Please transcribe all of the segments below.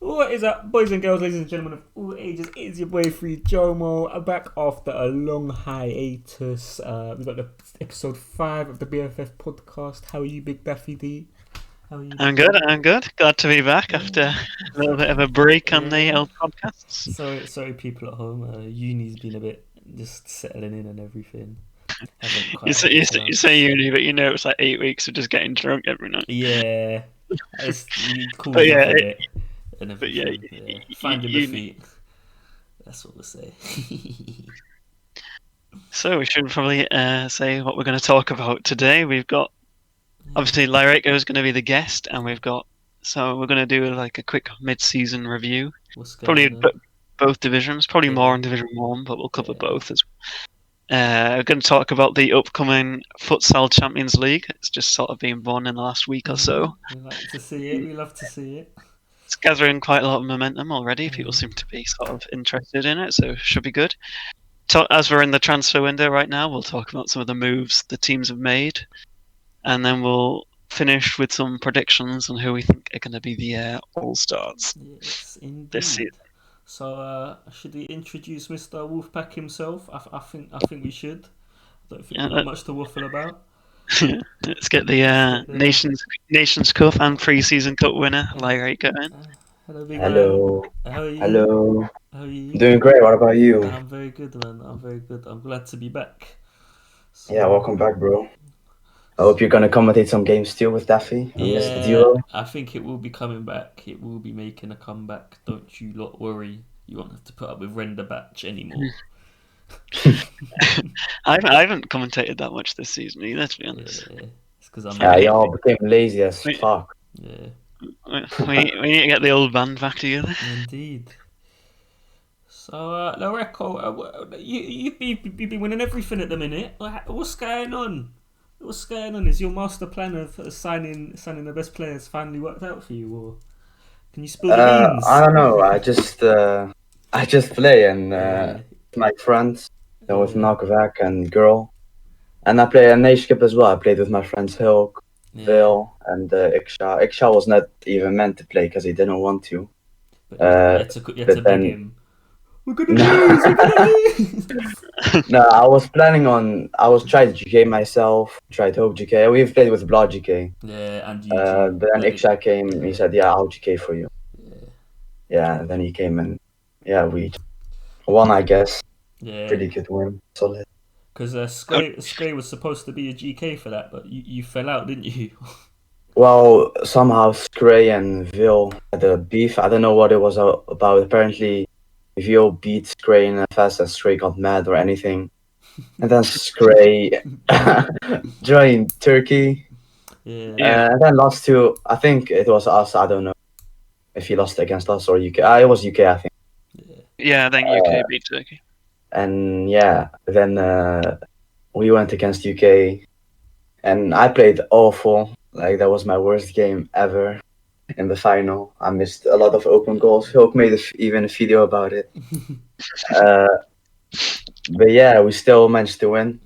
What is up, boys and girls, ladies and gentlemen of all ages? It's your boy Free Jomo, back after a long hiatus. We got the episode 5 of the BFF podcast. How are you, Big Daffy D? How are you? I'm good. Glad to be back after a little bit of a break on the old podcasts. Sorry, people at home. Uni's been a bit just settling in and everything. You say uni, but it's like 8 weeks of just getting drunk every night. Yeah, it's cool But enough yeah, a bit and but yeah, everything. Finding the feet. That's what we'll say. So we should probably say what we're going to talk about today. We've got obviously Lyreco is going to be the guest, and we're going to do like a quick mid-season review. Probably both divisions, probably more in Division 1, but we'll cover both as well. We're going to talk about the upcoming Futsal Champions League. It's just sort of been won in the last week or so. We like to see it. We love to see it. It's gathering quite a lot of momentum already. People seem to be sort of interested in it, so it should be good. As we're in the transfer window right now, we'll talk about some of the moves the teams have made, and then we'll finish with some predictions on who we think are going to be the All-Stars this season. So, should we introduce Mr. Wolfpack himself? I think we should. I don't think we've got much to waffle about. Let's get the Nations Cup and Pre-Season Cup winner, Lyreco, in. Hello, big Hello. man. How are you? Hello. How are you? Doing great. What about you? I'm very good, man. I'm very good. I'm glad to be back. Yeah, welcome back, bro. I hope you're gonna commentate some games too with Daffy. Yeah, I think it will be coming back. It will be making a comeback. Don't you lot worry. You won't have to put up with Render Batch anymore. I haven't commentated that much this season either, to be honest. Yeah, it's because y'all became lazy as fuck. Yeah. We need to get the old band back together. Indeed. So, Lyreco, you've been winning everything at the minute. What's going on? What's going on? Is your master plan of signing the best players finally worked out for you, or can you spill the beans? I don't know. I just play and my friends, with Knockback and Girl, and I play a Nation Cup as well. I played with my friends Hilk, Bill, and Iksha. Iksha was not even meant to play because he didn't want to. But you had to beg him. We're gonna lose. No, I was trying to GK myself, tried to hope GK. We've played with Blood GK. Yeah, and but then Iksha came, he said, yeah, I'll GK for you. Yeah, and then he came and we won, I guess. Yeah. Pretty good win. Solid. Because Skray was supposed to be a GK for that, but you fell out, didn't you? Well, somehow Skray and Vil had a beef. I don't know what it was about. Apparently, Vil beat Skray in a fest and Skray got mad or anything. And then Skray joined Turkey. Yeah. And then lost to, I think it was us. I don't know if he lost against us or UK. It was UK, I think. Yeah, I think UK beat Turkey. And then we went against UK. And I played awful. Like, that was my worst game ever in the final. I missed a lot of open goals. Hilk made even a video about it. But yeah, we still managed to win.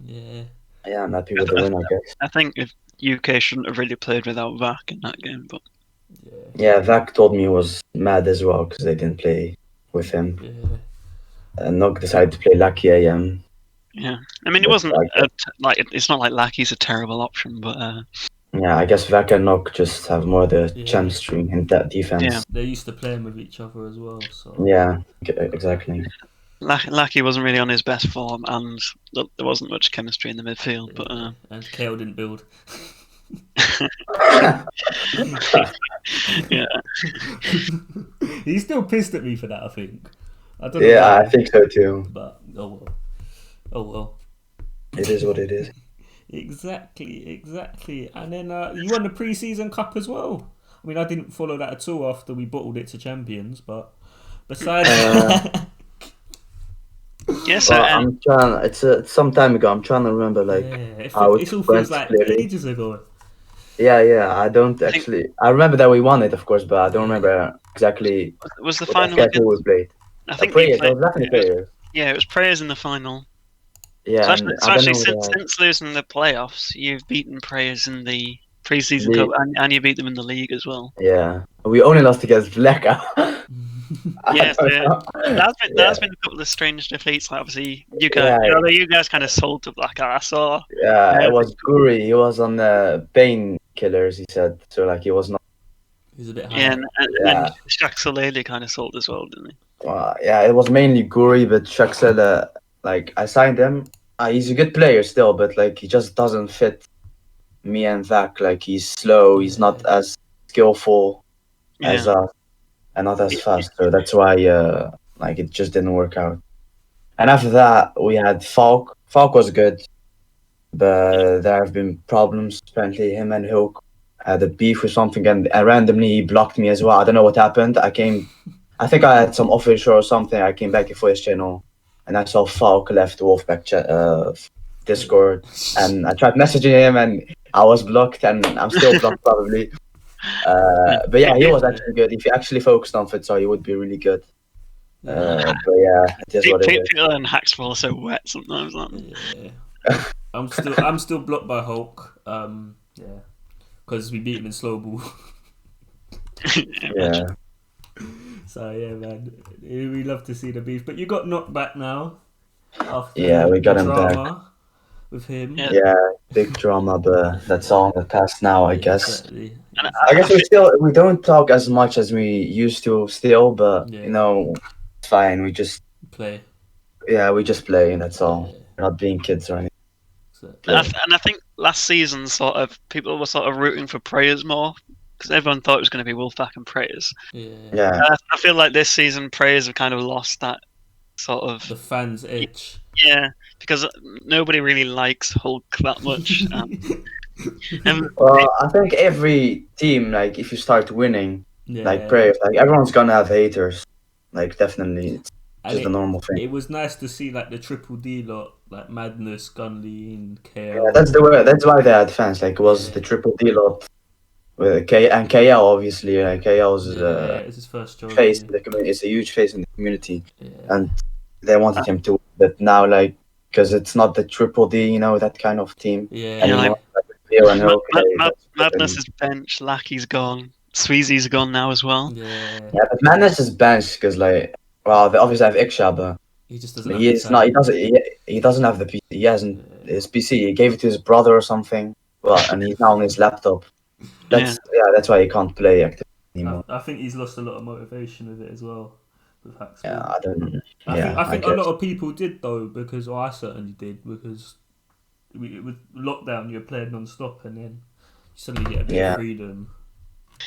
Yeah, I'm happy with the win, I guess. I think if UK shouldn't have really played without Vac in that game, but yeah, Vac told me he was mad as well because they didn't play with him. And Nog decided to play Lucky AM. Yeah, I mean, it wasn't it's not like Lucky's a terrible option, but yeah, I guess Vac and Nog just have more the chemistry in that defense. Yeah, they're used to playing with each other as well. So yeah, exactly. Lucky wasn't really on his best form, and there wasn't much chemistry in the midfield. But and Kale didn't build. Yeah, he's still pissed at me for that. I think. I don't know. Yeah, I think so too. But oh well. It is what it is. Exactly. And then you won the pre-season cup as well. I mean, I didn't follow that at all after we bottled it to champions, but besides. Yes, I'm trying. It's some time ago. I'm trying to remember it all feels like ages ago. Yeah. I don't actually. I remember that we won it, of course, but I don't remember exactly. Was the final against who we played? I think Prayers. It was definitely Prayers. Yeah, it was Prayers in the final. Yeah, so actually since losing the playoffs, you've beaten Prayers in the pre-season cup, and you beat them in the league as well. Yeah, we only lost against Lyreco. Yes, don't yeah. know. That's been a couple of strange defeats. Like obviously, Yeah, you guys kind of sold to Black. I saw. yeah. Uh, It was Guri. He was on the painkillers. He said so. Like he was not. He's a bit yeah, high. and then Yeah, Shaq Soleil kind of sold as well, didn't he? yeah. It was mainly Guri, but Chuck said, like I signed him. He's a good player still, but like he just doesn't fit me and Zach. Like he's slow. He's not Yeah. as skillful as Yeah, us, and not as fast. So that's why, like it just didn't work out. And after that, we had Falk. Falk was good, but there have been problems. Apparently, him and Hulk had a beef or something, and randomly he blocked me as well. I don't know what happened. I think I had some official or something. I came back for his channel, and I saw Falk left Wolfpack Discord, and I tried messaging him, and I was blocked, and I'm still blocked probably. But yeah, he was actually good. If he actually focused on Futsal, he would be really good. But yeah, it is what it is. People and Hacksville are so wet sometimes. Aren't Yeah. I'm still blocked by Hulk. Yeah, because we beat him in slow ball. they? Yeah. So yeah, man, we love to see the beef. But you got knocked back now after Yeah, we got the him back. drama with him. Yeah. Yeah, big drama, but that's all in the past now, I guess. Exactly. And I guess we don't talk as much as we used to still, but Yeah. you know, it's fine. We just Play. play, and that's all. Yeah. We're not being kids or anything. Exactly. And I think last season, sort of, people were sort of rooting for Prayers more because everyone thought it was going to be Wolfpack and Prayers. Yeah. Yeah, I feel like this season, Prayers have kind of lost that sort of The fans' edge. yeah, because nobody really likes Hulk that much. And well, I think every team, like if you start winning, Yeah. like prayers, like everyone's gonna have haters. Like definitely, it's And just a normal thing. It was nice to see like the triple D lot, like Madness, Gunley, and KL. Yeah, that's the way. That's why they had fans. Like it was Yeah. the triple D lot with K and KL obviously. Like KL's It's his first job. face in the community. It's a huge face in the community, Yeah. and they wanted him to. But now, like, because it's not the triple D, you know, that kind of team Yeah. anymore. Like, Leo and Hulk, Madness is benched, Lackey's gone, Sweezy's gone now as well. Yeah. Yeah, but Madness is benched because, like, well, they obviously have Iksha, but He just doesn't. he is not. He doesn't. He doesn't have the PC. He hasn't his PC. He gave it to his brother or something. Well, and he's now on his laptop. That's that's why he can't play actively anymore. I think he's lost a lot of motivation with it as well. With Hacksport. Yeah, I don't. I think a guess. lot of people did though, because I certainly did, because with lockdown you're playing non-stop and then you suddenly get a bit of freedom.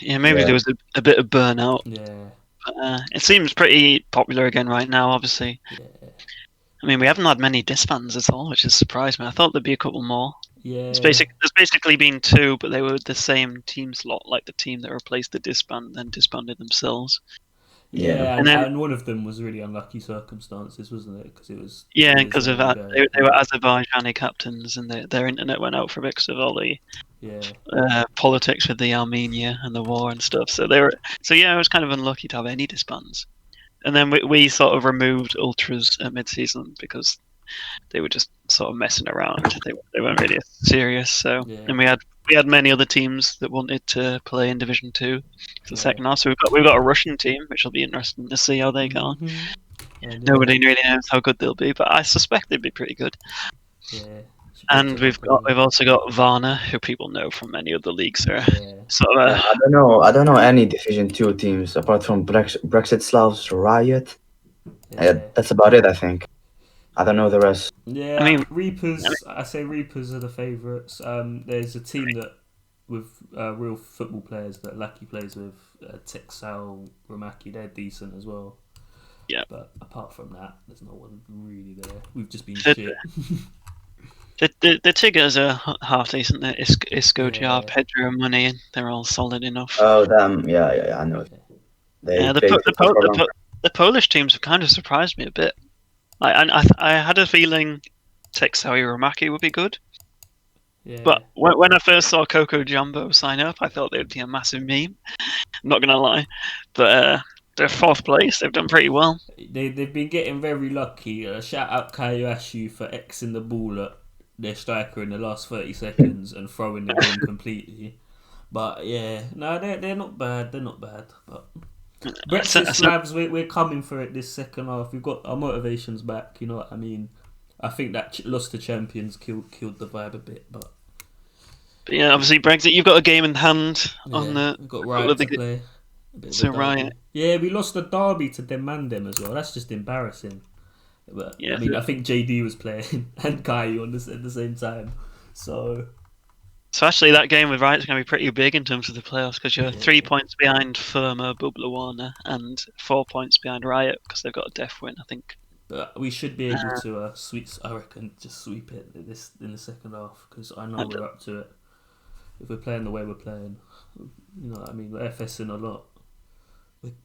Yeah, maybe there was a bit of burnout. Yeah. But, it seems pretty popular again right now, obviously. Yeah. I mean, we haven't had many disbands at all, which has surprised me. I thought there'd be a couple more. Yeah. There's basically been two, but they were the same team slot, like the team that replaced the disband, then disbanded themselves. Yeah, and then, and one of them was really unlucky circumstances, wasn't it? Because it was because of that, they were Azerbaijani captains, and their internet went out for it because of all the politics with the Armenia and the war and stuff. So it was kind of unlucky to have any disbands. And then we sort of removed ultras at mid-season because they were just sort of messing around. They weren't really serious. So and we had many other teams that wanted to play in Division 2 for the second half. So we've got a Russian team, which will be interesting to see how they go on. Nobody really knows how good they'll be, but I suspect they'd be pretty good. Yeah. And we've also got Varna, who people know from many other leagues. I don't know any Division 2 teams apart from Brexit Slavs, Riot. That's about it, I think. I don't know the rest. Yeah, I mean, Reapers. I say Reapers are the favourites. There's a team that with real football players that Lucky plays with, Texal, Ramaki. They're decent as well. Yeah, but apart from that, there's no one really there. We've just been shit. The Tigers are half decent. Isco, Jar, Pedro, and Money. They're all solid enough. Oh, damn! Yeah, I know. The Polish teams have kind of surprised me a bit. I had a feeling Texawi Ramaki would be good. Yeah. But when I first saw Coco Jumbo sign up, I thought they'd be a massive meme. I'm not gonna lie, but they're fourth place. They've done pretty well. They've been getting very lucky. Shout out Kayashu for Xing the ball at their striker in the last 30 seconds and throwing the game completely. But yeah, no, they're not bad. They're not bad. But Brexit Slavs, we're coming for it this second half. We've got our motivations back. You know what I mean? I think that loss to champions killed the vibe a bit, but yeah, obviously Brexit. You've got a game in hand on the. We've got Riot to play. So Riot. Yeah, we lost the derby to them as well. That's just embarrassing. But yeah, I mean, I think JD was playing and Kai at the same time. So actually, that game with Riot's going to be pretty big in terms of the playoffs because you're 3 points behind Firma, Bublawana, and 4 points behind Riot because they've got a death win, I think. But we should be able to I reckon, just sweep it in the second half because I know we're up to it. If we're playing the way we're playing, you know what I mean, we're FSing a lot.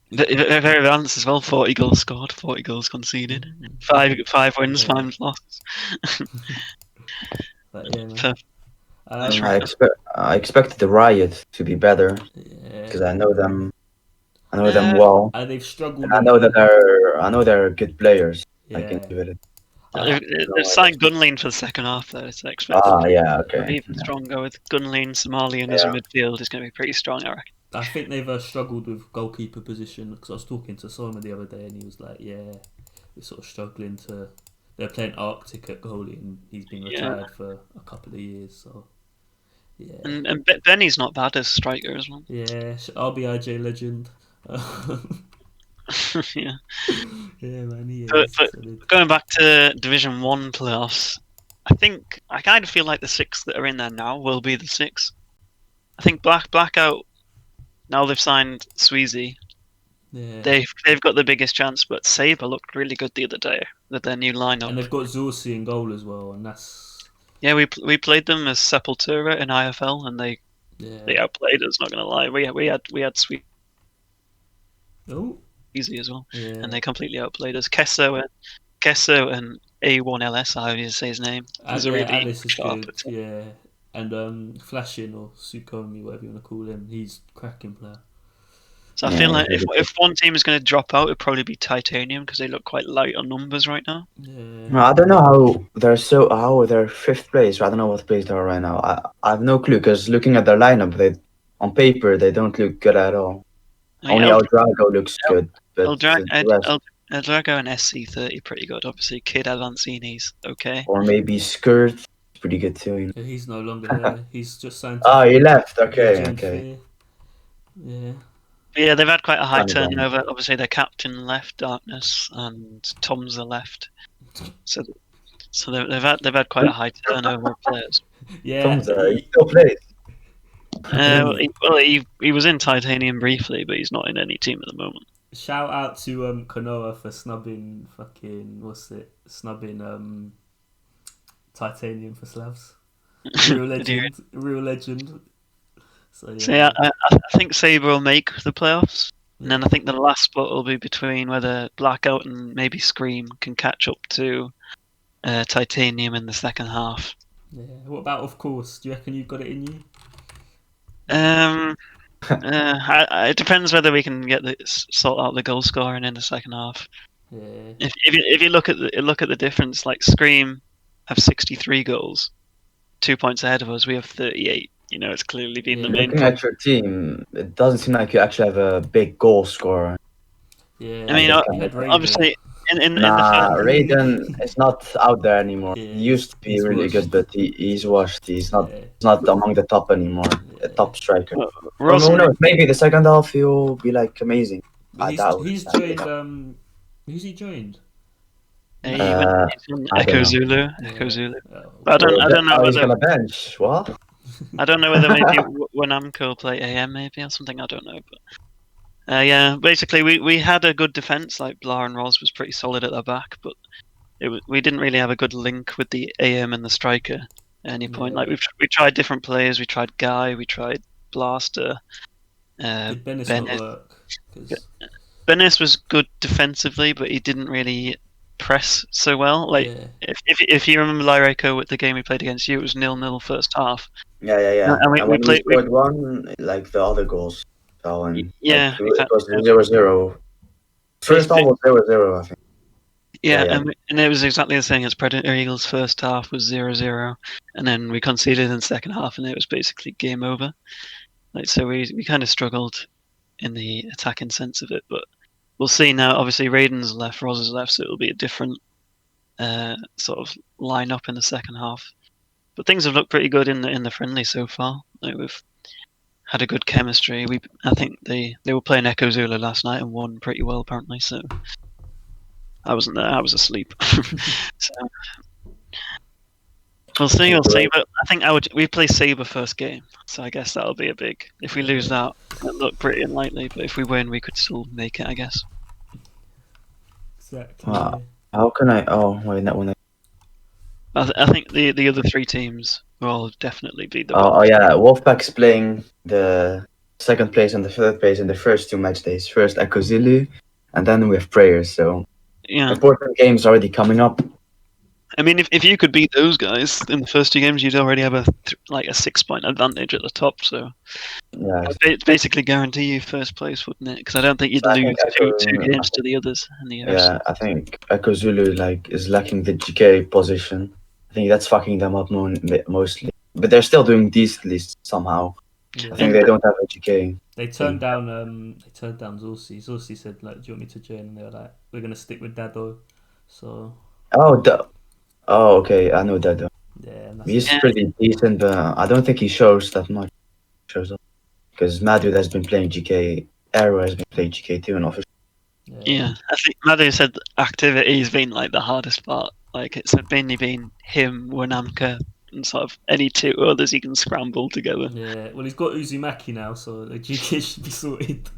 They're very balanced as well. 40 goals scored, 40 goals conceded, 5 wins, 5 losses. But yeah, I man. expected the Riot to be better because I know them. I know them well. And they've struggled. And I know they're good players. Yeah. I can give it. They've signed Gunlean for the second half, though. It's expected. Okay. Even stronger with Gunlean, Somalian as a midfield is going to be pretty strong, I reckon. I think they've struggled with goalkeeper position because I was talking to Soma the other day and he was like, "Yeah, we're sort of struggling to." They're playing Arctic at goalie and he's been retired for a couple of years, so yeah. And Benny's not bad as striker as well. Yeah, RBIJ legend. Yeah. Yeah, man. He but going back to Division 1 playoffs, I kind of feel like the 6 that are in there now will be the 6. I think Blackout. Now they've signed Sweezy. Yeah. They've got the biggest chance, but Sabre looked really good the other day with their new lineup. And they've got Zorsi in goal as well, and that's. Yeah, we played them as Sepultura in IFL, and they outplayed us. Not gonna lie, we had Sweezy as well, and they completely outplayed us. Kesso and A1LS, I would say his name. Was Alice is good. Yeah. And Flashing or Sukomi, whatever you want to call him, he's a cracking player. So I feel like if one team is going to drop out, it'd probably be Titanium because they look quite light on numbers right now. Yeah. I don't know how they're 5th place. I don't know what place they are right now. I have no clue because looking at their lineup, on paper they don't look good at all. Only Eldrago looks good. But Eldrago and SC30 pretty good. Obviously, Kid Avancini's okay. Or maybe Skirt. Pretty good too. You know? He's no longer there. He's just signed. He left. Okay. Yeah, they've had quite a high turnover. Obviously, their captain left, Darkness, and Tom's left. So they've had quite a high turnover of players. Yeah, Tom's he still plays. He was in Titanium briefly, but he's not in any team at the moment. Shout out to Konoha for snubbing Titanium for Slavs. Real legend. So yeah, I think Sabre will make the playoffs, and then I think the last spot will be between whether Blackout and maybe Scream can catch up to Titanium in the second half. Yeah. What about Of Course? Do you reckon you've got it in you? It depends whether we can sort out the goal scoring in the second half. Yeah. If you look at the difference, like Scream have 63 goals, 2 points ahead of us. We have 38. You know, it's clearly been the main. Looking at your team, it doesn't seem like you actually have a big goal scorer. Yeah. I mean, obviously, in the Raiden is not out there anymore. Yeah, he used to be really good, but he's washed. He's not among the top anymore. A top striker. Who knows? Maybe the second half he'll be like amazing. He's joined. Who's he joined? Echo Zulu. I don't know he's whether gonna bench. What? I don't know whether maybe Wanamco play AM maybe or something. I don't know, but yeah. Basically, we had a good defense. Like Blar and Roz was pretty solid at the back, but we didn't really have a good link with the AM and the striker at any point. Like we tried different players. We tried Guy. We tried Blaster. Did Bennis not work? Bennis was good defensively, but he didn't really press so well. Like if you remember Lyreco with the game we played against you, it was 0-0 first half. Yeah. And we scored one, like the other goals. So, and exactly. It was 0-0. First half was 0-0, I think. Yeah. And it was exactly the same as Predator Eagles. First half was 0-0, and then we conceded in the second half, and it was basically game over. Like so, we kind of struggled in the attacking sense of it. But we'll see now. Obviously, Raiden's left, Roz is left, so it'll be a different sort of line up in the second half. But things have looked pretty good in the friendly so far. Like, we've had a good chemistry. I think they were playing Echo Zula last night and won pretty well apparently. So I wasn't there. I was asleep. So we'll see. But I think we play Sabre first game, so I guess that'll be a big. If we lose that, it'll look pretty unlikely. But if we win, we could still make it, I guess. Exactly. How can I? Oh wait, that one. I think the other three teams will definitely be the. Oh yeah, Wolfpack's playing the second place and the third place in the first 2 match days. First Echo Zulu, and then we have Prayers. So important games already coming up. I mean, if you could beat those guys in the first 2 games, you'd already have a 6-point advantage at the top. So yeah, it'd basically guarantee you first place, wouldn't it? Because I don't think you'd lose two games to the others in the UFC. Yeah, I think Echo Zulu is lacking the GK position. I think that's fucking them up mostly. But they're still doing decently somehow. Yeah. I think they don't have a GK. They turned down Zorsi. Zorsi said, like, do you want me to join? And they were like, we're gonna stick with Dado. So okay, I know Dado. Yeah, he's pretty decent, but I don't think he shows that much. Shows up because Madrid has been playing GK. Arrow has been playing GK too, and officially. Yeah, I think Madhu said activity's been like the hardest part. Like, it's mainly been him, Wanamka, and sort of any 2 others he can scramble together. Yeah, well, he's got Uzumaki now, so the GK should be sorted.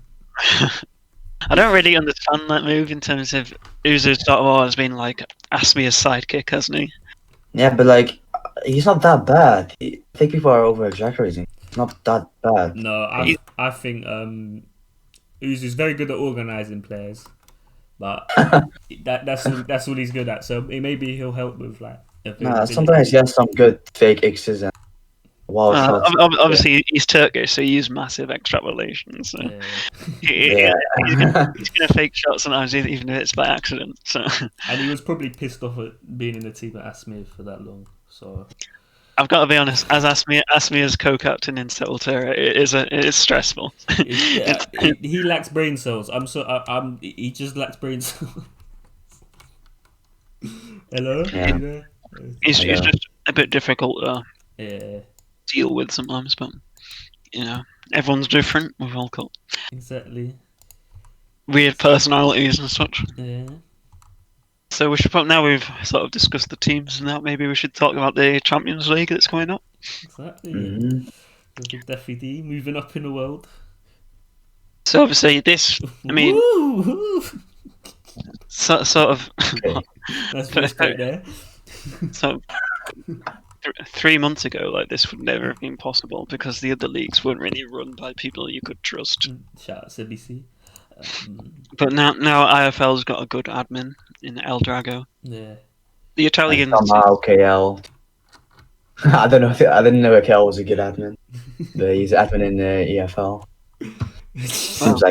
I don't really understand that move in terms of Uzu's sort of always been like Asmia's sidekick, hasn't he? Yeah, but like, he's not that bad. I think people are over exaggerating. Not that bad. No, I think Uzu's very good at organising players, but that's all he's good at. So maybe he'll help with like. Sometimes he has some good fake X's and wild shots. Obviously, he's Turkish, so he uses massive extrapolations. So. Yeah. He's gonna fake shots sometimes, even if it's by accident. So. And he was probably pissed off at being in the team at Asmir for that long. So. I've got to be honest. As Asmia's co-captain in Settlera, it is stressful. He lacks brain cells. He just lacks brain cells. Hello. Yeah. It's just a bit difficult to deal with sometimes, but everyone's different. We've all got exactly weird personalities and such. Yeah. So we should now we've sort of discussed the teams and that, maybe we should talk about the Champions League that's coming up. Exactly. Mm-hmm. The big Daffy D moving up in the world. So obviously this, I mean, sort of. Okay. That's respect there. So 3 months ago, like, this would never have been possible because the other leagues weren't really run by people you could trust. Shout out CBC. But now IFL's got a good admin in El Drago. Yeah. The Italians. Somehow KL. I don't know. I didn't know KL was a good admin, but he's admin in the EFL. It seems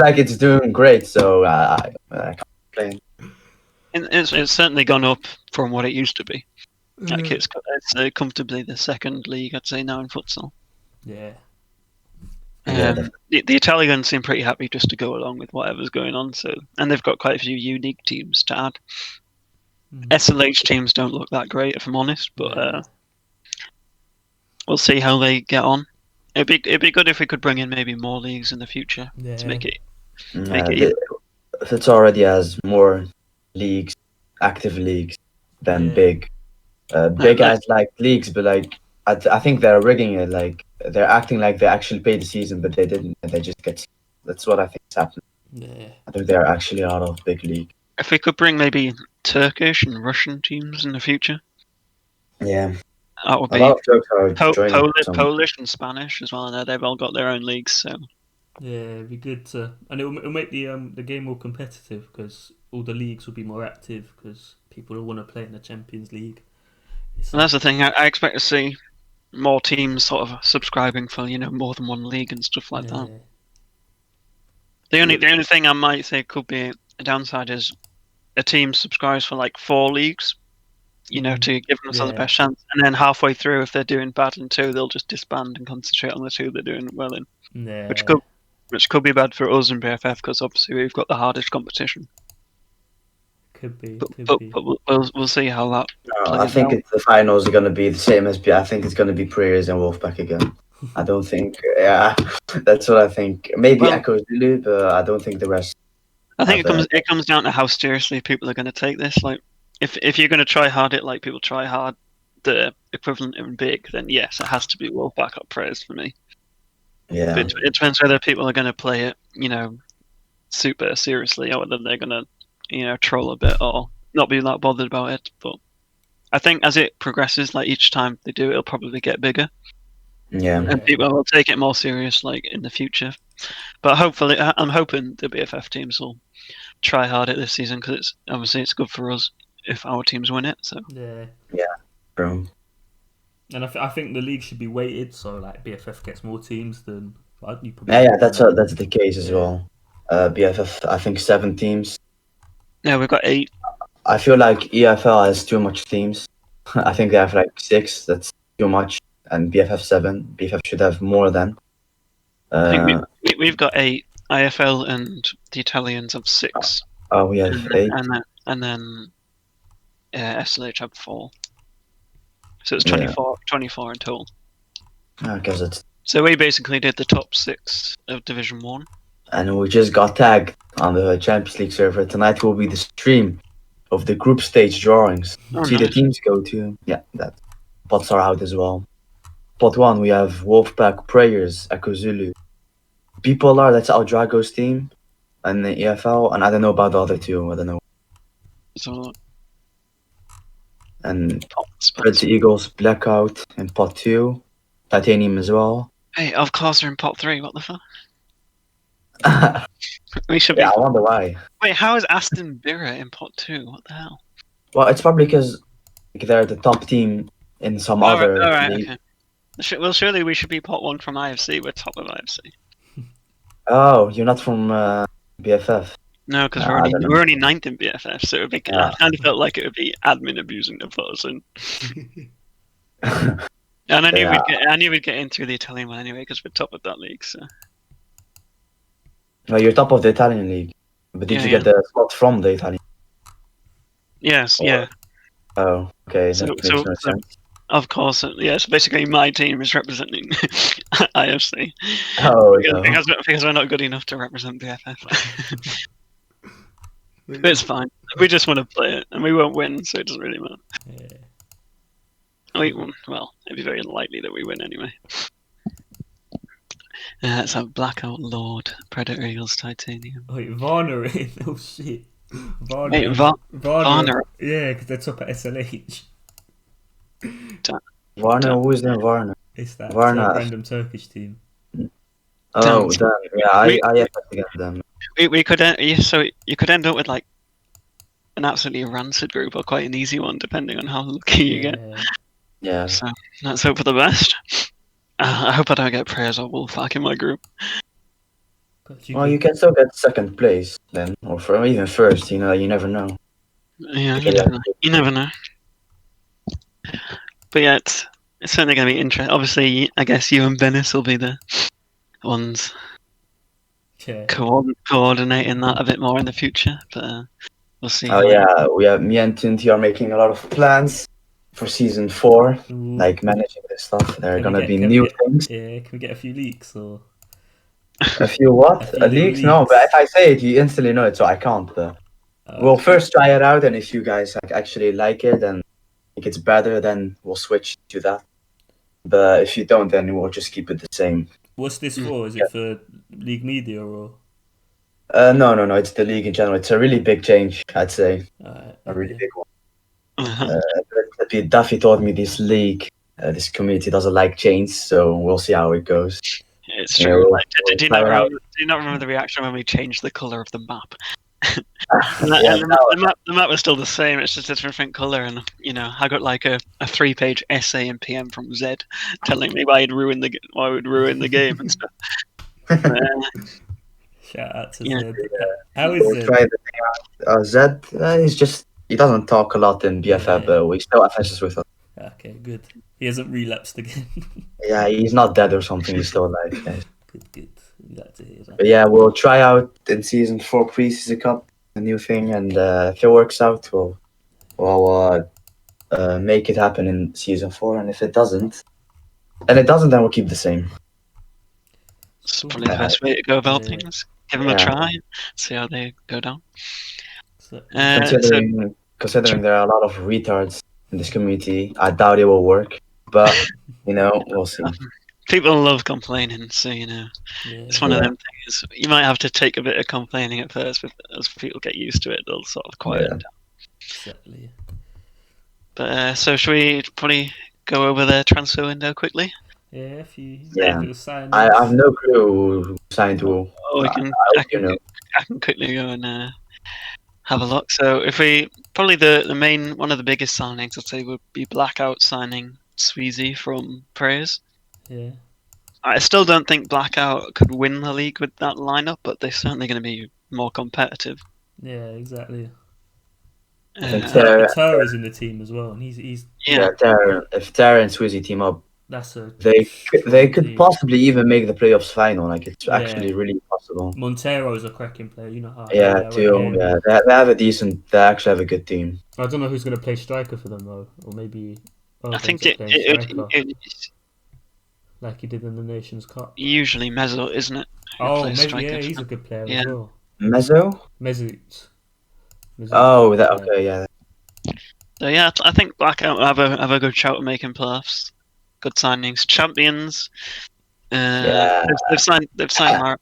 like it's doing great. So I can't complain. It's certainly gone up from what it used to be. Like, it's comfortably the second league, I'd say, now in futsal. Yeah. The Italians seem pretty happy just to go along with whatever's going on. So, and they've got quite a few unique teams to add. SLH teams don't look that great, if I'm honest, but we'll see how they get on. It'd be good if we could bring in maybe more leagues in the future to make it. It already has more leagues, active leagues, than big. Big guys like leagues, but like I think they're rigging it. Like, they're acting like they actually paid the season, but they didn't. And they just get. That's what I think is happening. Yeah. I think they're actually out of big league. If we could bring maybe Turkish and Russian teams in the future. Yeah. That would be. A lot of Turks are Polish and Spanish as well. They've all got their own leagues, so. Yeah, it'd be good to, and it'll make the game more competitive because all the leagues will be more active because people will want to play in the Champions League. And that's the thing. I expect to see more teams sort of subscribing for more than one league and stuff like that. The only thing I might say could be a downside is a team subscribes for like 4 leagues, to give themselves the best chance, and then halfway through, if they're doing bad in 2, they'll just disband and concentrate on the 2 they're doing well in. Yeah. Which which could be bad for us in BFF because obviously we've got the hardest competition. Could be. But we'll see how that. I think the finals are going to be the same as I think it's going to be Prayers and Wolfpack again. I don't think. Yeah, that's what I think. Maybe Echo Zulu, but I don't think the rest. I think it comes down to how seriously people are going to take this. Like, if you're going to try hard it like people try hard, the equivalent in big, then yes, it has to be Wolfpack or Prayers for me. Yeah. But it depends whether people are going to play it, super seriously, or whether they're going to, troll a bit or not be that bothered about it. But I think as it progresses, like each time they do, it'll probably get bigger. Yeah. And people will take it more serious, like in the future. But hopefully, I'm hoping the BFF teams will try hard at this season because it's good for us if our teams win it. So yeah, true. And I think the league should be weighted so like BFF gets more teams than. That's the case as well. BFF, I think 7 teams. Yeah, we've got 8. I feel like EFL has too much teams. I think they have like 6. That's too much. And BFF 7. BFF should have more than. I think we've got 8. IFL and the Italians have 6. Oh, we have 8. And then SLH have 4. So it's 24 in total. I guess it's. So we basically did the top 6 of Division 1. And we just got tagged on the Champions League server. Tonight will be the stream of the group stage drawings. The teams go to. Yeah, that. Pots are out as well. Pot 1, we have Wolfpack, Prayers, Echo Zulu. Bipolar, that's our Drago's team. And the EFL, and I don't know about the other 2. I don't know. So. And Red Eagles, Blackout in Pot 2. Titanium as well. Hey, of course they're in Pot 3. What the fuck? We should be. Yeah, I wonder why. Wait, how is Aston Villa in Pot 2? What the hell? Well, it's probably because they're the top team in some other league. Okay. Well, surely we should be Pot 1 from IFC. We're top of IFC. Oh, you're not from BFF. No, because we're only 9th in BFF, so it would be. I kind of felt like it would be admin abusing to put us in. And I knew we'd get in through the Italian one anyway because we're top of that league. So. No, you're top of the Italian league, but did you get the slot from the Italian? Yes. Yeah. Oh, okay. That makes no sense. Of course, yes. Basically, my team is representing IFC. Oh, because we're not good enough to represent BFF. But it's fine. We just want to play it, and we won't win, so it doesn't really matter. Yeah. Well, it'd be very unlikely that we win anyway. Let's have Blackout, Lord, Predator, Eagles, Titanium. Wait, Varner in? Oh shit. Varner. Hey, Varner. Yeah, because they're top at SLH. Varner, who is there? Varner. It's that Varner. Random Turkish team. Oh, damn. Yeah, I have to get them. We could so you could end up with like an absolutely rancid group or quite an easy one depending on how lucky you get. Yeah. So let's hope for the best. I hope I don't get Prayers or Wolfpack in my group. Well, you can still get 2nd place then, or even 1st. You never know. Yeah, you never know. But yeah, it's certainly going to be interesting. Obviously, I guess you and Venice will be the ones coordinating that a bit more in the future. But we'll see. Oh yeah, me and Tinty are making a lot of plans for season 4, like managing this stuff. There are gonna be new things. Yeah, can we get a few leaks or? A few what? Leaks? No, but if I say it, you instantly know it, so I can't. We'll first try it out, and if you guys actually like it and think it's better, then we'll switch to that. But if you don't, then we'll just keep it the same. What's this for? Is it for League Media or? No. It's the league in general. It's a really big change, I'd say. A really big one. Duffy told me this league, this community doesn't like change, so we'll see how it goes. It's true. Do you not remember the reaction when we changed the colour of the map? The map was still the same. It's just a different colour, and I got like a 3-page essay in PM from Zed telling me why I would ruin the game and stuff. Shout out to Zed. How is Zed? Zed, he doesn't talk a lot in BFF, but we still have messages with him. Okay, good. He hasn't relapsed again. Yeah, he's not dead or something. He's still alive. Good. Glad to hear that. But yeah, we'll try out in season 4 preseason cup, a new thing, and if it works out, we'll make it happen in season 4. And if it doesn't, then we'll keep the same. It's probably the best way to go about things. Give them a try, see how they go down. Considering there are a lot of retards in this community, I doubt it will work. But we'll see. People love complaining, so it's one of them things. You might have to take a bit of complaining at first, but as people get used to it, they'll sort of quiet down. Exactly. But so should we probably go over the transfer window quickly? Yeah, if you sign. I have no clue who signed who. I can quickly go and have a look. So if we probably the main one of the biggest signings, I'd say, would be Blackout signing Sweezy from Praise. Yeah. I still don't think Blackout could win the league with that lineup, but they're certainly going to be more competitive. Yeah, exactly. I think Tara's in the team as well, and he's Tara. If Tara and Sweezy team up, they could possibly even make the playoffs final. Like it's actually really possible. Montero's a cracking player, you know how. They have a decent. They actually have a good team. I don't know who's going to play striker for them though, or maybe. I think it like he did in the Nations Cup. Usually Mezzo, isn't it? He's a good player as well. Mesut. Oh, yeah. So yeah, I think Blackout have a good shout at making playoffs. Good signings, champions. They've signed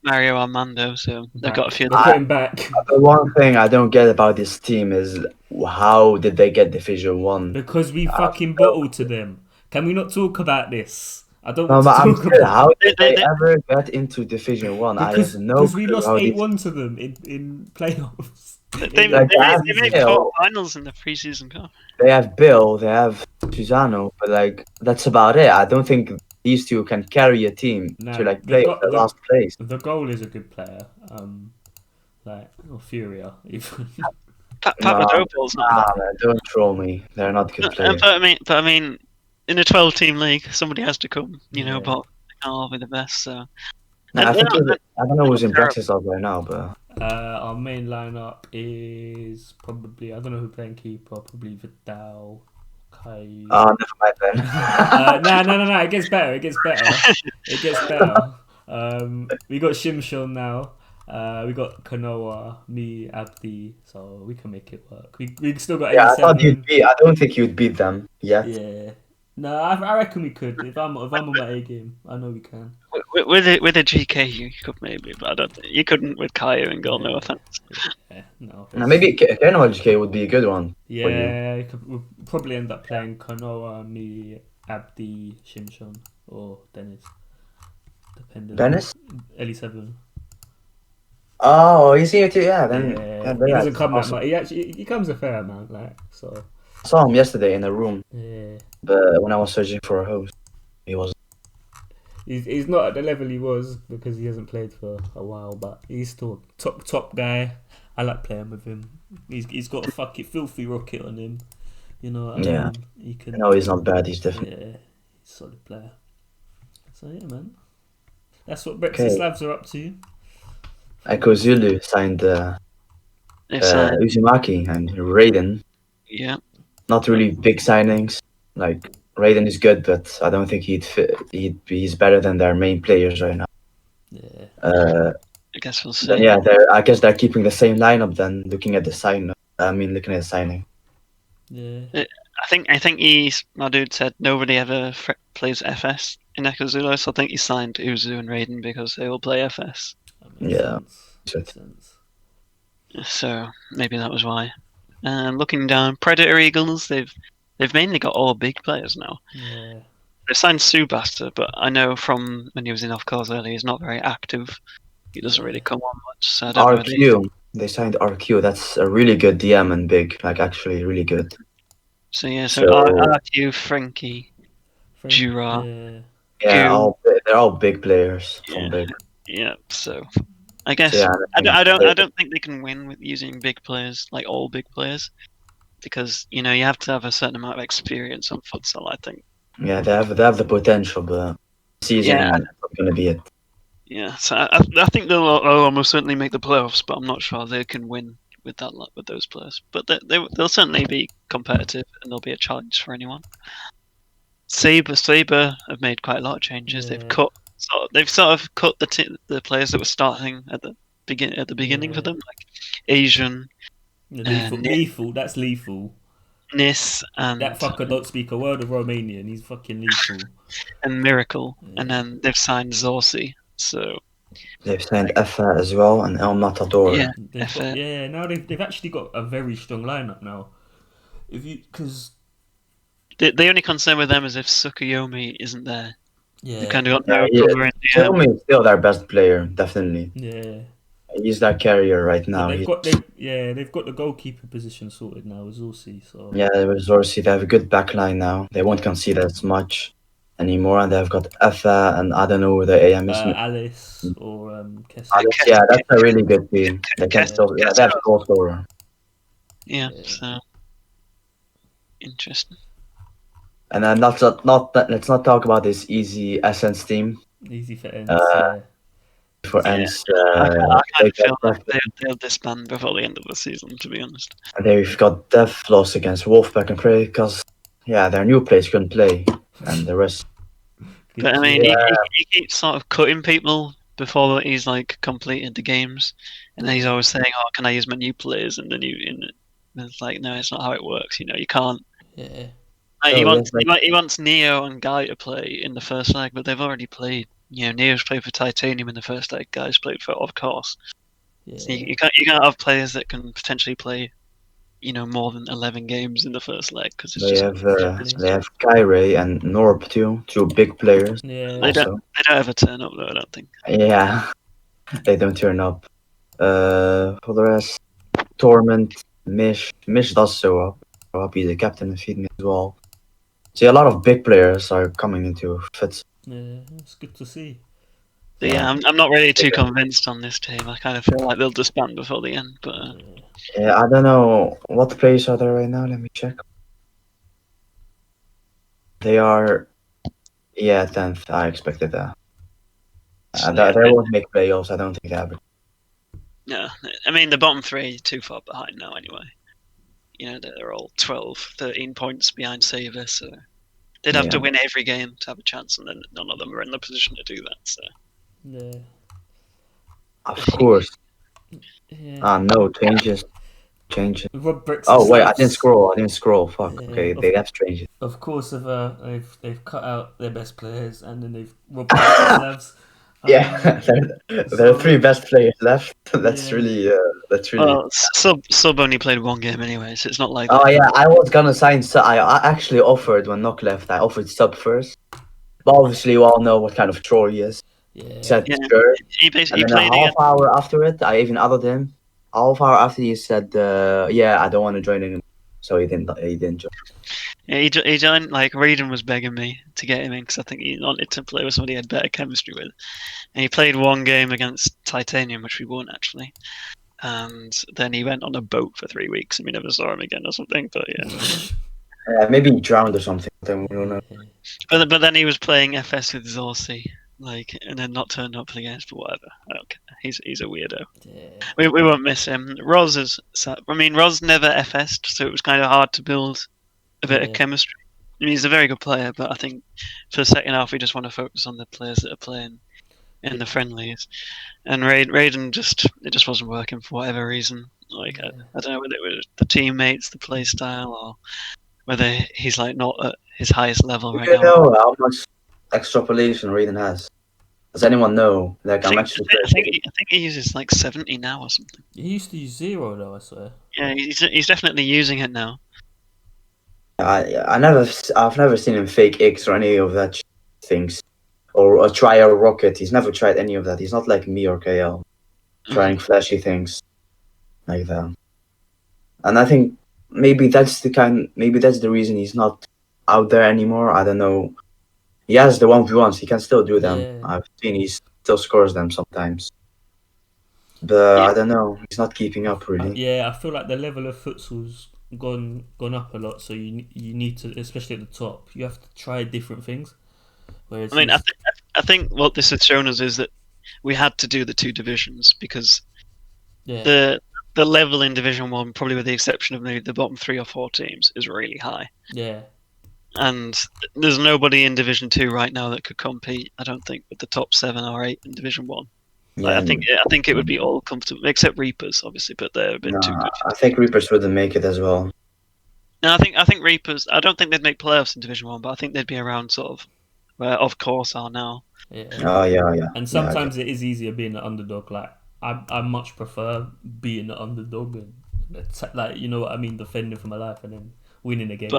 Mario Armando, so they've got a few. Put him back. The one thing I don't get about this team is how did they get Division 1? Because we fucking bottled to them. Can we not talk about this? I don't want to talk about how did they ever get into Division 1? Because we lost 8-1 to them in playoffs. They made quarterfinals in the preseason cup. They have Bill, they have Susano, but that's about it. I don't think these two can carry a team to play the last place. The goal is a good player, or Furia even. Papadopoulos. Don't troll me. They're not good players. But I mean, in a 12-team league, somebody has to come. But they can't all be the best. So. I don't know who's in Bratislava right now, but. Our main lineup is probably, I don't know who playing keeper, probably Vidal, Kai. Oh, never mind then. No, it gets better. We got Shimshon now. We got Kanoa, me, Abdi, so we can make it work. We still got 87. I don't think you'd beat them yet. Yeah. No, I reckon we could. If I'm on my A game, I know we can. With a GK, you could maybe, but I don't think you couldn't with Kaya and goal. No offense. Yeah, no. Maybe Kanoa GK would be a good one. Yeah, we'll probably end up playing Kanoa, me, Abdi, Shimshon, or Dennis, depending. Dennis? LE7. Oh, he's here too. Yeah, then he doesn't come that much. He comes a fair amount, so. I saw him yesterday in a room. Yeah. But when I was searching for a host, he wasn't. He's not at the level he was because he hasn't played for a while, but he's still top guy. I like playing with him. He's got a fucking filthy rocket on him. You know what I mean? He can. No, he's not bad. He's definitely. Yeah, he's a solid player. So yeah, man. That's what Brexit are up to. Echo Zulu signed Uzumaki and Raiden. Yeah. Not really big signings. Raiden is good, but I don't think he's better than their main players right now. Yeah. I guess we'll see. Yeah, I guess they're keeping the same lineup then. Looking at the signing. Yeah. I think my dude said nobody ever plays FS in Echo Zulu, so I think he signed Uzu and Raiden because they will play FS. Sense. So maybe that was why. Looking down, Predator Eagles, they've mainly got all big players now. Yeah. They signed Subasta, but I know from when he was in Off Course earlier, he's not very active. He doesn't really come on much. So I don't know. They signed RQ. That's a really good DM and big, actually really good. So RQ, Frankie, Jura. Yeah, they're all big players. Yeah, so I guess I don't think they can win with using big players, like all big players, because you have to have a certain amount of experience on futsal, I think. Yeah, they have the potential, but season is not going to be it. Yeah, so I think they'll almost certainly make the playoffs, but I'm not sure they can win with with those players. But they'll certainly be competitive, and there'll be a challenge for anyone. Saber have made quite a lot of changes. Yeah. They've sort of cut the players that were starting at the beginning for them, like Asian, Lethal. That's lethal. Nis, and That fucker don't speak a word of Romanian. He's fucking lethal. and Miracle, and then they've signed Zorsi. So they've signed Effa as well and El Matador. Yeah, now they've actually got a very strong lineup now. Because the only concern with them is if Tsukuyomi isn't there. Yeah. They kind of got no Yeah, cover in the Xiaomi is still their best player, definitely. Yeah. He's their carrier right now. They've got the goalkeeper position sorted now with Zorsi. So Yeah, with Zorsi, they have a good backline now. They won't concede as much anymore, and they've got Effa and I don't know who the AM is. Alice or Kessel. Alice, yeah, that's a really good team. They can still, they have a goal scorer. Yeah, so interesting. And then let's not talk about this easy Essence team. Easy for Ents, For Ents, I kind of feel like they'll disband before the end of the season, to be honest. They've got Def lost against Wolfpack and Prey because, their new players couldn't play, and the rest. But I mean, he keeps sort of cutting people before he's like completed the games, and then he's always saying, "Oh, can I use my new players?" And then and it's like, no, it's not how it works. You can't. Yeah. He wants Neo and Guy to play in the first leg, but they've already played. Neo's played for Titanium in the first leg. Guy's played for, of course. Yeah. So you can't have players that can potentially play, more than 11 games in the first leg because they have Kyrie and Norb too, two big players. Yeah. They don't ever turn up though, I don't think. Yeah, they don't turn up. For the rest, Torment, Mish does show up. He's the captain of Feeding as well. See, a lot of big players are coming into fits. Yeah, it's good to see. But I'm not really too convinced on this team. I kind of feel like they'll disband before the end. But I don't know what players are there right now. Let me check. They are, 10th. I expected that. They won't make playoffs. I don't think they ever. No, I mean the bottom three too far behind now anyway. They're all 12, 13 points behind Saver, so they'd have to win every game to have a chance, and then none of them are in the position to do that. So. Yeah. Of course. Yeah. No changes. Rob Brixton Oh wait, I didn't scroll. Fuck. Yeah, okay, they have changes. Of course, they've cut out their best players, and then they've Rob Brixton. Yeah, there are three best players left. That's really. Well, Sub only played one game anyway, so it's not like. Oh yeah, I was gonna sign. I actually offered when Knock left. I offered Sub first, but obviously you all know what kind of troll he is. Yeah. He said sure. He and then a half hour after it, I even added him. Half hour after he said, I don't want to join anymore. So he didn't join. Yeah, he joined, like, Raiden was begging me to get him in because I think he wanted to play with somebody he had better chemistry with. And he played one game against Titanium, which we won, actually. And then he went on a boat for 3 weeks and we never saw him again or something, but yeah. Maybe he drowned or something. I don't know. But then he was playing FS with Zorsi, and then not turned up for the games, but whatever. I don't care. He's a weirdo. Yeah. We won't miss him. Roz never FS'd, so it was kind of hard to build a bit of chemistry. I mean, he's a very good player, but I think for the second half we just want to focus on the players that are playing in the friendlies. And Raiden it just wasn't working for whatever reason. I don't know whether it was the teammates, the play style, or whether he's not at his highest level right now. Do you know how much extrapolation Raiden has? Does anyone know? I think he uses 70 now or something. He used to use 0 though, I swear. Yeah, he's definitely using it now. I've never seen him fake X or any of that things, or try a rocket. He's never tried any of that. He's not like me or KL, trying flashy things like that. And I think maybe that's the reason he's not out there anymore. I don't know. He has the 1v1s. He can still do them. Yeah. I've seen he still scores them sometimes. But I don't know. He's not keeping up really. I feel like the level of futsal's gone up a lot. So you need to, especially at the top, you have to try different things. Whereas I think what this has shown us is that we had to do the 2 divisions because Yeah. the level in Division 1, probably with the exception of maybe the bottom 3 or 4 teams, is really high. Yeah. And there's nobody in Division 2 right now that could compete, I don't think, with the top 7 or 8 in Division 1. Yeah, I think it would be all comfortable, except Reapers, obviously, but they're a bit too good. I think Reapers wouldn't make it as well. No, I think Reapers. I don't think they'd make playoffs in Division 1, but I think they'd be around sort of where, of course, are now. Yeah. Oh yeah. And sometimes it is easier being an underdog. Like I much prefer being an underdog and like, you know what I mean, defending for my life and then winning a game.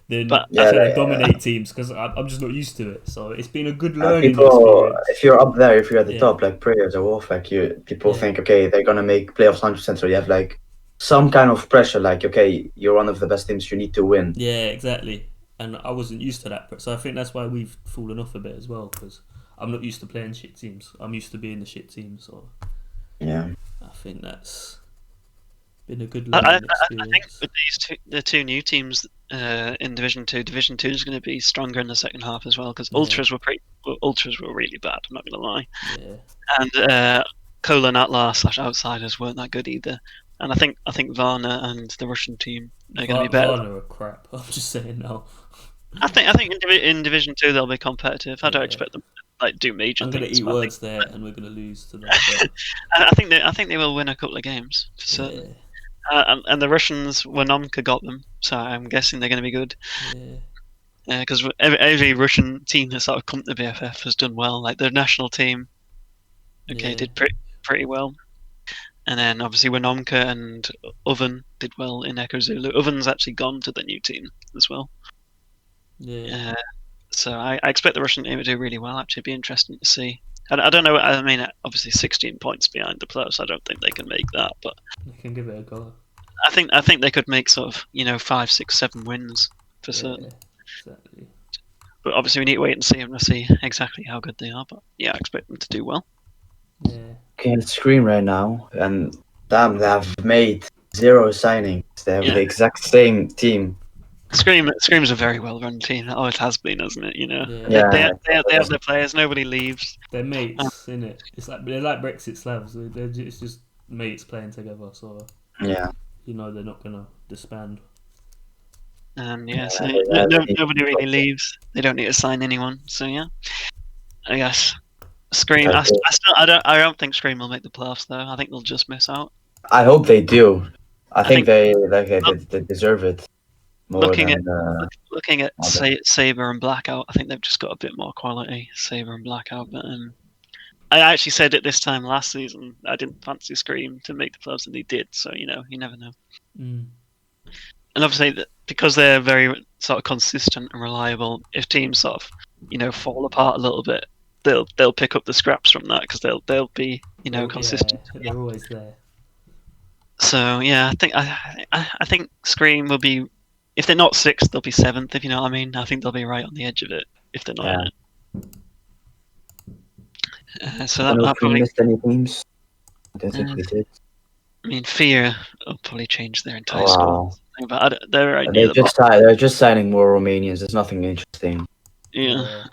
Then dominate teams because I'm just not used to it. So it's been a good learning experience. If you're up there, if you're at the top, like Prayers or Wolf, like people think, okay, they're gonna make playoffs 100%. So you have like some kind of pressure, like, okay, you're one of the best teams, you need to win. Yeah, exactly. And I wasn't used to that, so I think that's why we've fallen off a bit as well. Because I'm not used to playing shit teams. I'm used to being the shit team. So yeah, I think that's been a good learning experience. I think with the 2 new teams in Division 2 is going to be stronger in the second half as well because Ultras were really bad. I'm not going to lie. Yeah. And Colon Atlas / Outsiders weren't that good either. And I think Varna and the Russian team are going to be better. Varna are crap. I'm just saying now. I think in Division 2 they'll be competitive. I don't expect them to like do major things. I'm going to eat words there, and we're going to lose to them. I think they will win a couple of games for certain. And the Russians, Wenomka got them, so I'm guessing they're going to be good. Yeah. Because every Russian team that's sort of come to the BFF has done well. Like their national team, did pretty well. And then obviously Wenomka and Oven did well in Echo Zulu. Oven's actually gone to the new team as well. Yeah. So I expect the Russian team to do really well. Actually, it'd be interesting to see. I don't know. I mean, obviously 16 points behind the plus. I don't think they can make that, but they can give it a go. I think they could make sort of 5, 6, 7 wins for certain. Exactly. But obviously we need to wait and see them to see exactly how good they are. But yeah, I expect them to do well. Yeah. Can't scream right now, and damn, they have made 0 signings. They have the exact same team. Scream's a very well-run team. That always has been, hasn't it? They have their players. Nobody leaves. They're mates, isn't it? It's like they're like Brexit Slavs. It's just mates playing together. So yeah, they're not gonna disband. And nobody really leaves. They don't need to sign anyone. So yeah, I guess Scream. I don't think Scream will make the playoffs though. I think they'll just miss out. I hope they do. I think they deserve it. Looking at Saber and Blackout, I think they've just got a bit more quality. Saber and Blackout, but I actually said it this time last season. I didn't fancy Scream to make the playoffs, and they did. So you never know. Mm. And obviously, because they're very sort of consistent and reliable, if teams sort of fall apart a little bit, they'll pick up the scraps from that because they'll be consistent. Yeah, they're always there. So yeah, I think Scream will be. If they're not 6th, they'll be 7th, if you know what I mean. I think they'll be right on the edge of it if they're not in it. So that probably missed any teams. I don't think we did. I mean, Fear will probably change their entire squad. But they're right near the bottom. They're just signing more Romanians. There's nothing interesting. Yeah.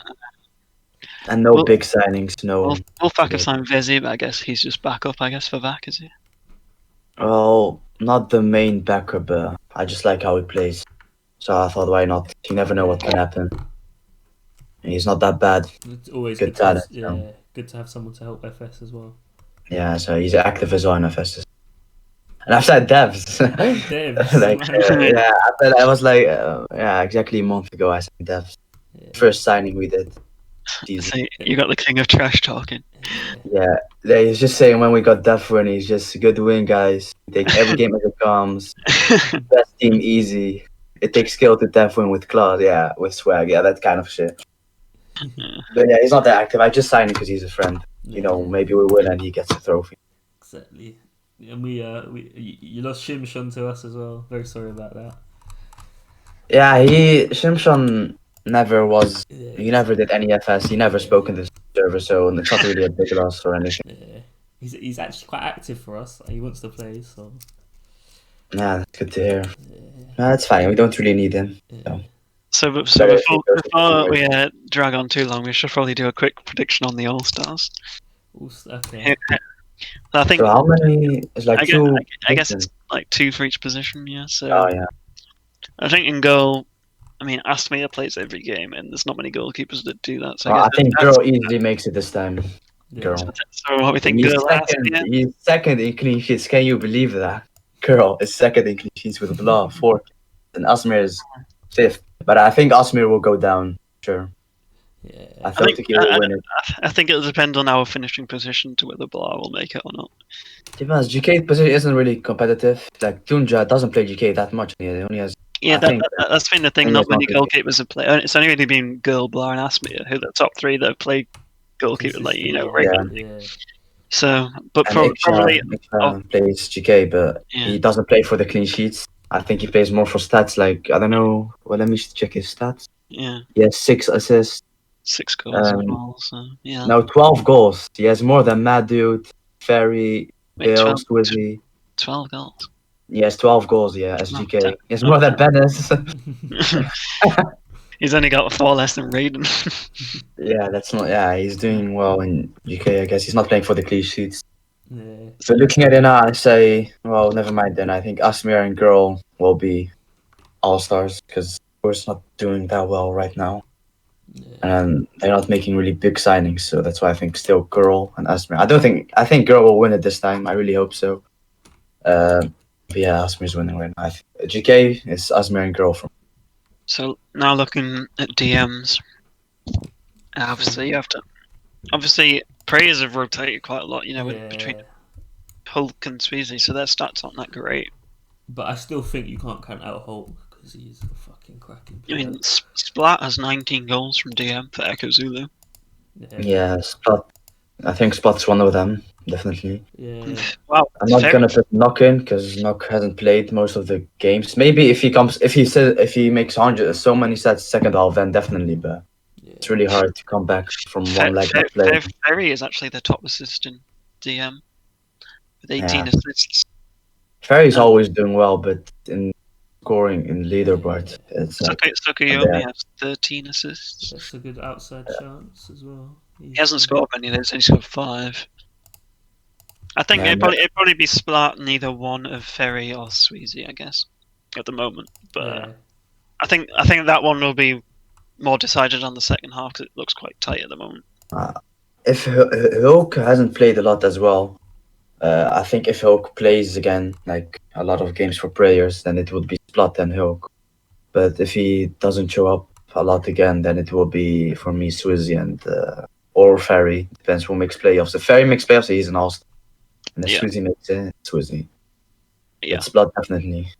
And no big signings, no. Wolfpack have signed Vezi, but I guess he's just backup, for Vac, is he? Well, not the main backup, but I just like how he plays. So I thought, why not? You never know what can happen. And he's not that bad. It's always good talent. Good to have someone to help FS as well. Yeah, so he's active as well in FS. And I've said devs. I was like, exactly a month ago I said devs. Yeah. First signing we did. So you got the king of trash talking. Yeah, he's just saying when we got Dev win, he's just good win, guys. Take every game as it comes. Best team easy. It takes skill to Dev win with class, with swag, that kind of shit. But yeah, he's not that active. I just signed him because he's a friend. Maybe we win and he gets a trophy. Exactly. And you lost Shimshon to us as well. Very sorry about that. Yeah, Shimshon never was. He never did any FS. He never spoke in the server, so it's not really a big loss or anything. Yeah, he's actually quite active for us. He wants to play, so. Yeah, that's good to hear. Yeah. No, that's fine. We don't really need him. Yeah. So before we drag on too long, we should probably do a quick prediction on the All Stars. Okay. I think. So how many? It's like two. I guess it's like 2 for each position. Yeah. So. Oh yeah. I think in goal. I mean, Asmir plays every game, and there's not many goalkeepers that do that. So Well, I think that's, Girl easily makes it this time. Yeah. Girl. So what we think? He's Girl second. Asmir. He's second in clean sheets. Can you believe that? Girl is second in clean sheets with Blah 4th, and Asmir is 5th. But I think Asmir will go down. Sure. Yeah. I think he will win it. I think it'll depend on our finishing position to whether Blah will make it or not. Depends. GK position isn't really competitive. Like Tunja doesn't play GK that much. He only has. Yeah, that's been the thing. and Not he's not many really- goalkeepers have played. It's only really been Girl, Blah, and Asmir who are the top 3 that have played goalkeeper, like regularly. Yeah. So, but And probably Ikra plays GK, but he doesn't play for the clean sheets. I think he plays more for stats. Like I don't know. Well, let me check his stats. yeah, He has 6 assists. 6 goals as well. So yeah, No, 12 goals. He has more than Mad Dude, Ferry, Wait, Bill, 12 Swizzy. 12 goals. He has 12 goals. Yeah, as Oh, GK. damn. He has more than Bennis. He's only got 4 less than Raiden. Yeah, that's not. Yeah, he's doing well in GK. I guess he's not playing for the clean sheets. Yeah. So looking at it now, I say, well, never mind. Then I think Asmir and Girl will be all stars because we're not doing that well right now, and they're not making really big signings. So that's why I think still Girl and Asmir. I think Girl will win it this time. I really hope so. But yeah, Asmir's winning right now. GK is Asmir and Girl from. So now looking at DMs, obviously you have to. Obviously, prayers have rotated quite a lot, between Hulk and Sweezy, so their stats aren't that great. But I still think you can't count out Hulk because he's a fucking cracking player. I mean, Splat has 19 goals from DM for Echo Zulu. Yeah, Splat. I think Splat's one of them, definitely. Yeah. Wow. I'm not gonna put Knock in because Knock hasn't played most of the games. Maybe if he makes 100 so many sets second half, then definitely. But it's really hard to come back from one leg not playing. Ferry is actually the top assist in DM with 18 assists. Ferry's always doing well, but in scoring in leaderboard, it's Sukuyomi has 13 assists. That's a good outside chance as well. He hasn't scored many of those, he's got 5. I think it'd probably be Splat in either one of Ferry or Sweezy, I guess, at the moment. But I think that one will be more decided on the second half because it looks quite tight at the moment. If Hulk hasn't played a lot as well, I think if Hulk plays again, like a lot of games for prayers, then it would be Splat and Hulk. But if he doesn't show up a lot again, then it will be for me Swizzy and or Ferry. Depends who makes playoffs. If Ferry makes playoffs, he's an all-star. And if Swizzy makes it, Swizzy. Yeah. It's Splat definitely.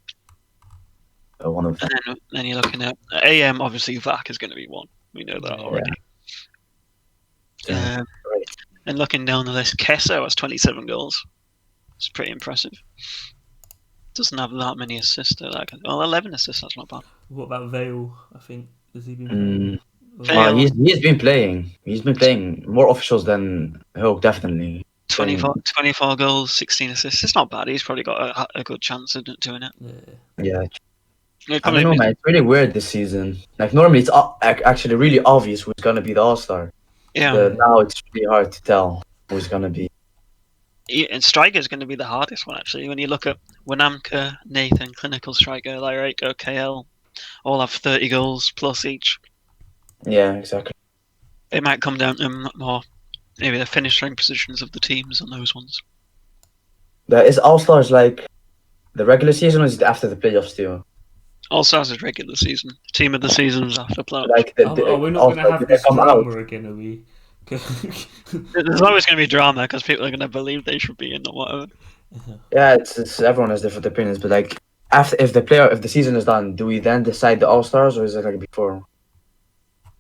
One of them. And then you're looking at AM. Obviously, Vac is going to be one. We know that already. And looking down the list, Kesso has 27 goals. It's pretty impressive. Doesn't have that many assists though. 11 assists. That's not bad. What about Vale? I think has he been playing? He's been playing. He's been playing more officials than Hulk, definitely. 24 goals, 16 assists. It's not bad. He's probably got a good chance of doing it. Yeah. I don't know, man. It's really weird this season. Like normally, it's actually really obvious who's gonna be the all-star. Yeah. But now it's really hard to tell who's gonna be. And striker is going to be the hardest one actually. When you look at Winamka, Nathan, clinical striker, Lyreco, KL, all have 30 goals plus each. Yeah, exactly. It might come down to more maybe the finishing positions of the teams on those ones. Is all-stars like the regular season or is it after the playoffs too? All-stars is regular season. Team of the season is after playoffs. Like we're not going to have this drama again, are we? There's always going to be drama because people are going to believe they should be in or whatever. Yeah, it's everyone has different opinions, but like if the season is done, do we then decide the all-stars or is it like before?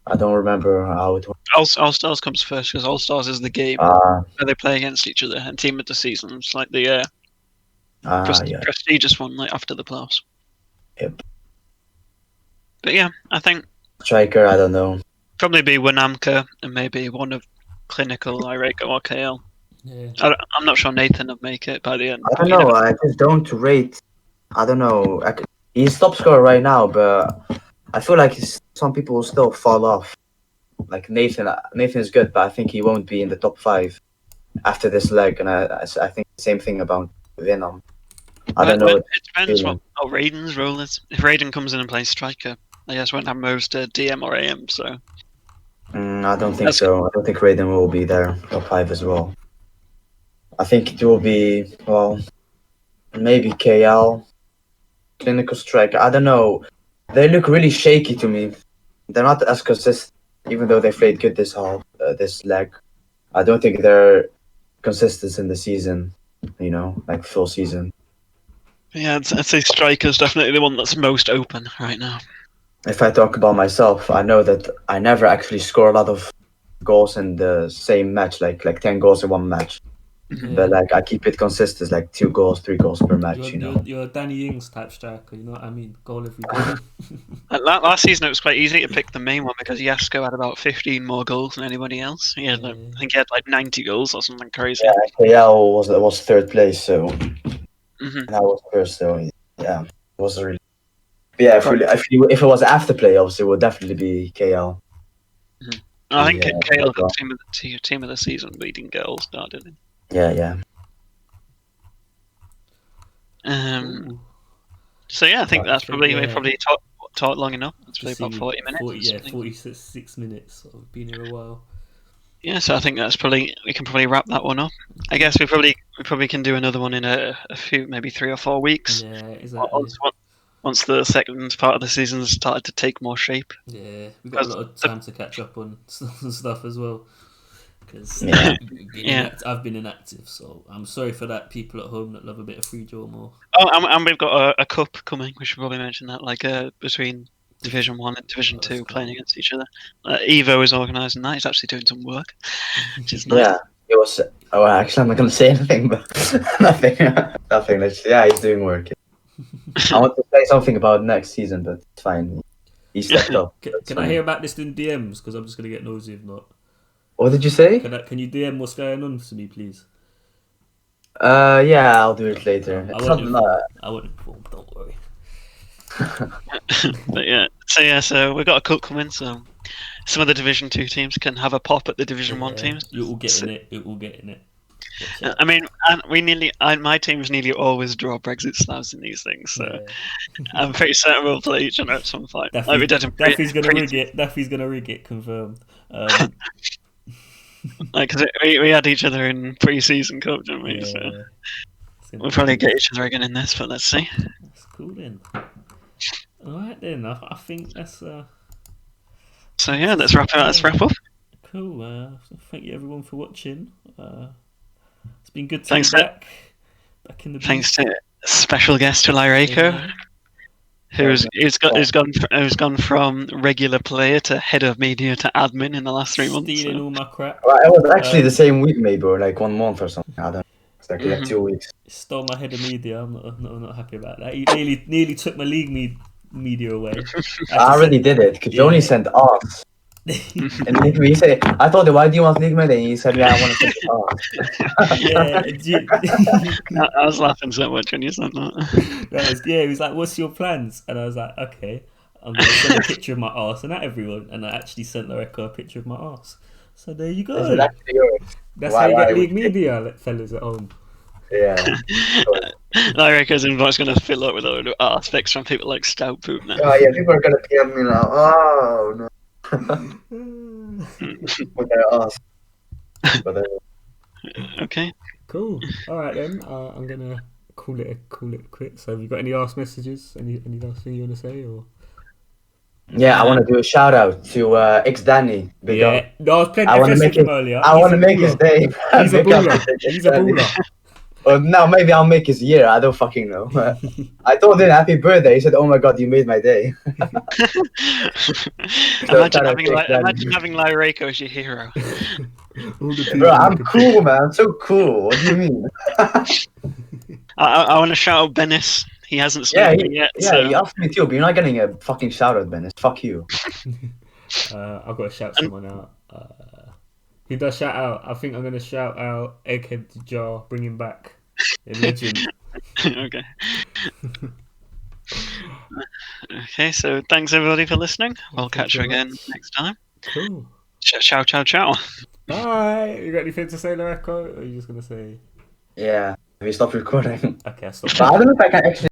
I don't remember how it works. All-stars comes first because all-stars is the game where they play against each other, and team of the season is like the prestigious one, like after the playoffs. Yep. But yeah, I think striker. I don't know. Probably be Winamka and maybe one of clinical Lyreco or KL. Yeah. I'm not sure Nathan will make it by the end. I don't know. I just don't rate. I don't know. He's top scorer right now, but I feel like some people will still fall off. Like Nathan is good, but I think he won't be in the top 5. after this leg, and I think the same thing about Venom. I don't know. It depends what Raiden's role is. If Raiden comes in and plays striker, I guess won't have most DM or AM. So I don't think so. I don't think Raiden will be there top 5 as well. I think it will be maybe KL, clinical striker. I don't know. They look really shaky to me. They're not as consistent, even though they played good this leg. I don't think they're consistent in the season. Like full season. yeah, I'd say striker's definitely the one that's most open right now. If I talk about myself, I know that I never actually score a lot of goals in the same match, like 10 goals in one match. Yeah. But like I keep it consistent, like 2 goals, 3 goals per match. You're a Danny Ings type striker. You know what I mean? Goal every game. Last season it was quite easy to pick the main one because Yasko had about 15 more goals than anybody else. He had, I think he had like 90 goals or something crazy. Yeah, KL was third place, so and I was first, so yeah, it was really. But yeah, if it was after playoffs, it would definitely be KL. I think KL got team of the season, but he didn't get all star, did he? Yeah. So yeah, I think that's probably we probably talked long enough. It's probably about 40 minutes. 46 minutes. So we've been here a while. Yeah, so I think that's probably we can probably wrap that one up. I guess we probably can do another one in a few, maybe 3 or 4 weeks. Yeah, exactly. Once the second part of the season has started to take more shape. Yeah, we've got a lot of time to catch up on stuff as well. Because I've been inactive, so I'm sorry for that. People at home that love a bit of free draw more. Oh, and we've got a cup coming. We should probably mention that, like between Division 1 and Division 2 playing against each other. Evo is organising that. He's actually doing some work, which is nice. Yeah, it was. Oh, actually, I'm not going to say anything, but nothing. Yeah, he's doing work. I want to say something about next season, but it's fine. He stepped up. Can I hear about this in DMs? Because I'm just going to get nosy if not. What did you say? Can you DM what's going on to me, please? Yeah, I'll do it later. I won't inform. Don't worry. But so we've got a cup coming. So some of the Division 2 teams can have a pop at the Division 1 teams. It will get in it. I mean, my teams nearly always draw Brexit slabs in these things, so I'm pretty certain we'll play each other at some point. Daffy's gonna rig it. Daffy's gonna rig it. Confirmed. Cause we had each other in pre-season cup, didn't we? So we'll probably get each other again in this, but let's see. That's cool then. All right then. I think that's. So yeah, let's wrap up. Cool. Thank you everyone for watching. It's been good to be back in the. Thanks to special guest to Lyreco, who's gone from regular player to head of media to admin in the last 3 months. Stealing all my crap. Well, it was actually the same week, maybe, or like 1 month or something. I don't know. It's like 2 weeks. Stole my head of media. I'm not happy about that. He nearly took my league media away. I already did it because you only sent us. And he said, I told him, why do you want league media? And he said, yeah, I want to send us. I was laughing so much when you said that. He was like, what's your plans? And I was like, okay, I'm going to send a picture of my arse and at everyone. And I actually sent Lyreco a picture of my arse. So there you go. That's how you get league media, fellas at home. Yeah. Lyreco's inbox going to fill up with a load of arse pics from people like Stout Poop now. Oh yeah, people are going to PM me now. Oh no. With their ass. Okay. Cool. All right then. I'm gonna call it quit. So have you got any last messages? Any last thing you want to say or? Yeah, I want to do a shout out to X Danny. No, I was playing FS with him earlier. I want to make his day. He's a baller. Well, now maybe I'll make his year. I don't fucking know. I told him happy birthday. He said, "Oh my god, you made my day." Imagine having Lyreco as your hero. Bro, I'm cool, man. I'm so cool. What do you mean? I want to shout out Bennis. He hasn't spoken yet. Yeah, he asked me too, but you're not getting a fucking shout out, Bennis. Fuck you. I've got to shout someone out. Who does shout out? I think I'm going to shout out Egghead to Jar, bring him back. Legend. Okay. Okay, so thanks everybody for listening. We'll catch you again next time. Cool. Ciao, ciao, ciao. Bye. You got anything to say, Lyreco? Or are you just gonna say? Yeah. Have you stopped recording? Okay, I stopped. But I don't know if I can actually